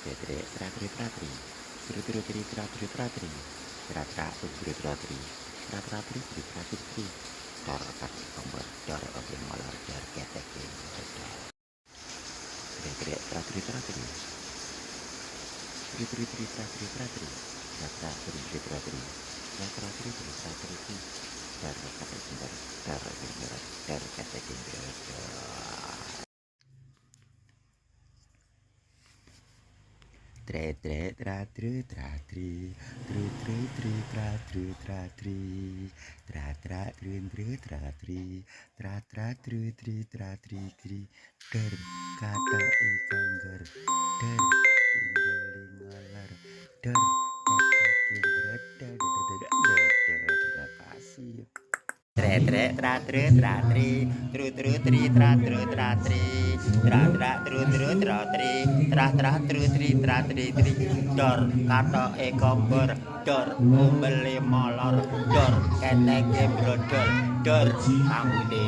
Tetre tratri tratri. Tru tri tratri tratri. Tratra tru tratri. Tratri tru tratri tri. Tor kat tombol dor oke molor dor ketek dor. Tetre tratri tratri. Tru tratri tratri. Tratra tru tratri. Tratri tru tratri tri. Dor ketek dor ketek dor. Tre tre tra tru tra tri tru tra tru tra tri tra tru tra tri tra tru tra tri tri der kata ikan ger der tinggaling ngalar der terima kasih. Tre tre tra tri tru tri tra tri tra tru tra tri tra tri dor kata kombor dor umbele molor dor keteke brodol dor sambute